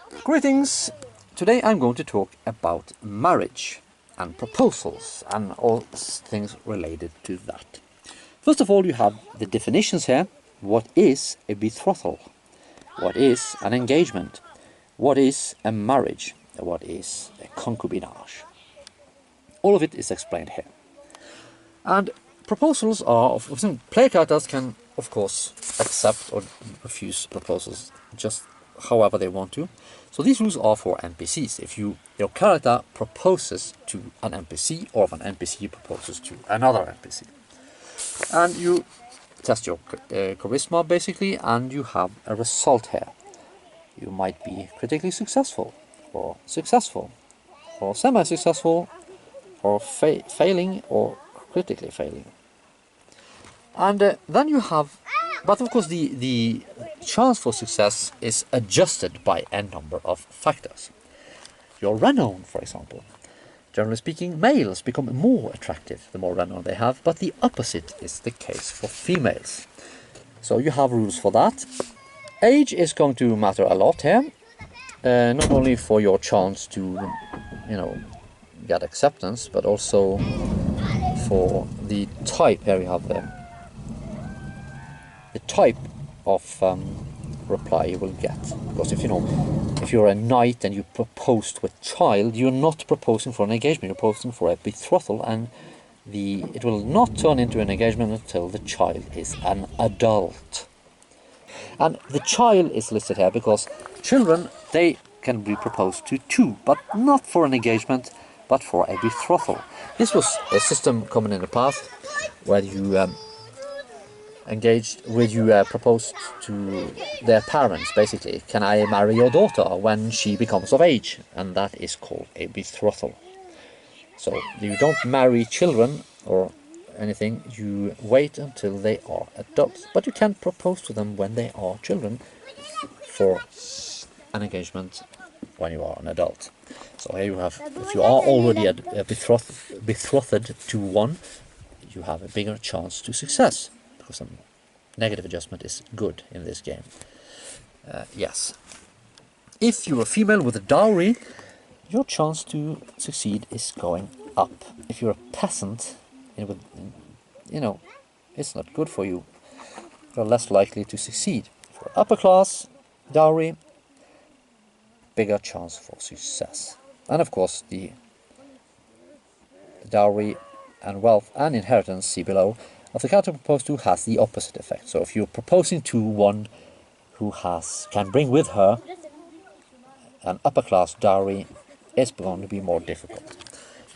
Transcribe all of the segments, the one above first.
Greetings! Today I'm going to talk about marriage and proposals and all things related to that. First of all, you have the definitions here. What is a betrothal? What is an engagement? What is a marriage? What is a concubinage? All of it is explained here. And proposals are, player characters can of course accept or refuse proposals just however they want to. So these rules are for NPCs. If your character proposes to an NPC, or if an NPC proposes to another NPC, and you test your charisma basically, and you have a result here. You might be critically successful, or semi-successful, or failing, or critically failing. And then you have, but of course the chance for success is adjusted by a number of factors. Your renown, for example. Generally speaking, males become more attractive the more renown they have, but the opposite is the case for females. So you have rules for that. Age is going to matter a lot here, not only for your chance to, get acceptance, but also for the type. Here we have the type of reply you will get. Because if you're a knight and you propose to a child, you're not proposing for an engagement, you're proposing for a betrothal, and it will not turn into an engagement until the child is an adult. And the child is listed here because children, they can be proposed to too, but not for an engagement, but for a betrothal. This was a system common in the past, where you proposed to their parents, basically, can I marry your daughter when she becomes of age? And that is called a betrothal. So you don't marry children or anything, you wait until they are adults. But you can propose to them when they are children for an engagement when you are an adult. So here you have, if you are already betrothed to one, you have a bigger chance to success, because a negative adjustment is good in this game. Yes. If you're a female with a dowry, your chance to succeed is going up. If you're a peasant, it's not good for you. You're less likely to succeed. For upper class, dowry, bigger chance for success. And of course, the dowry and wealth and inheritance, see below, of the character proposed to has the opposite effect. So if you're proposing to one who can bring with her an upper class dowry, it's going to be more difficult.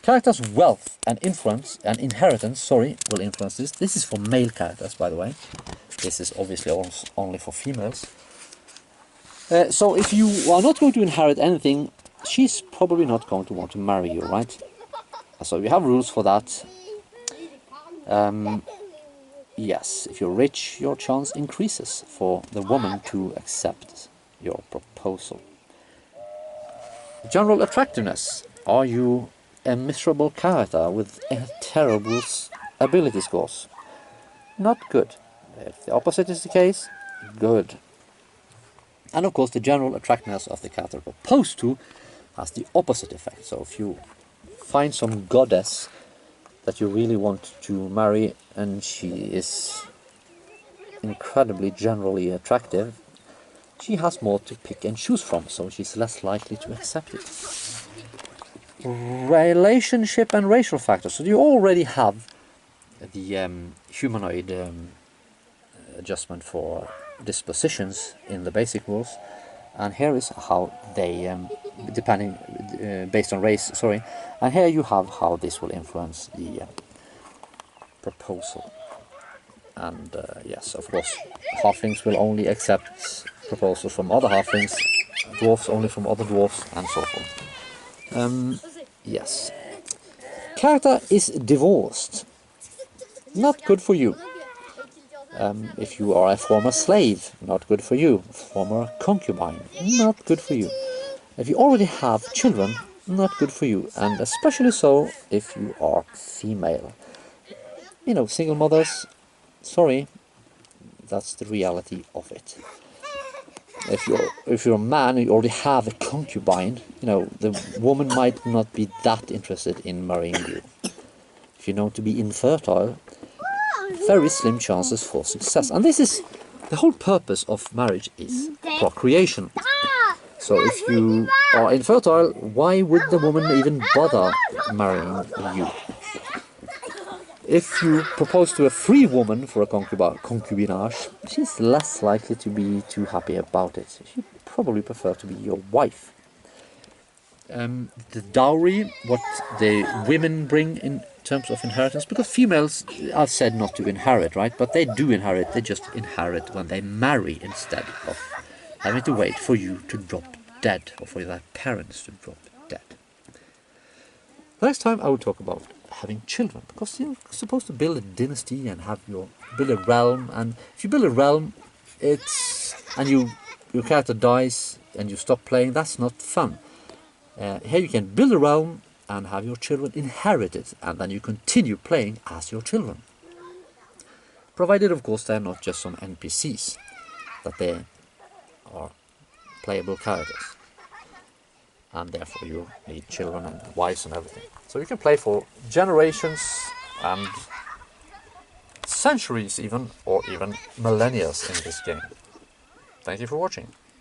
Characters' wealth and inheritance will influence this. This is for male characters, by the way. This is obviously only for females. So if you are not going to inherit anything, she's probably not going to want to marry you, right? So we have rules for that. Yes, if you're rich, your chance increases for the woman to accept your proposal. General attractiveness. Are you a miserable character with terrible ability scores? Not good. If the opposite is the case, good. And of course, the general attractiveness of the character proposed to has the opposite effect. So if you find some goddess that you really want to marry, and she is incredibly generally attractive, she has more to pick and choose from, so she's less likely to accept it. Relationship and racial factors. So you already have the humanoid adjustment for dispositions in the basic rules, and here is how they, based on race, and here you have how this will influence the proposal. And yes, of course, halflings will only accept proposals from other halflings, dwarfs only from other dwarfs, and so forth. Yes. Character is divorced. Not good for you. If you are a former slave, not good for you. Former concubine, not good for you. If you already have children, not good for you. And especially so if you are female. Single mothers, sorry, that's the reality of it. if you're a man and you already have a concubine, you know, the woman might not be that interested in marrying you. If you're known to be infertile, very slim chances for success. And this is the whole purpose of marriage, is procreation. So if you are infertile, why would the woman even bother marrying you? If you propose to a free woman for a concubinage, she's less likely to be too happy about it. She'd probably prefer to be your wife. The dowry, what the women bring in terms of inheritance, because females are said not to inherit, right? But they do inherit, they just inherit when they marry instead of having to wait for you to drop dead, or for their parents to drop dead. The next time I will talk about having children, because you're supposed to build a dynasty and build a realm, and if you build a realm, and your character dies and you stop playing, that's not fun. Here you can build a realm and have your children inherit it, and then you continue playing as your children. Provided, of course, they're not just some NPCs, that they are playable characters. And therefore you need children and wives and everything. So you can play for generations and centuries even, or even millennia in this game. Thank you for watching.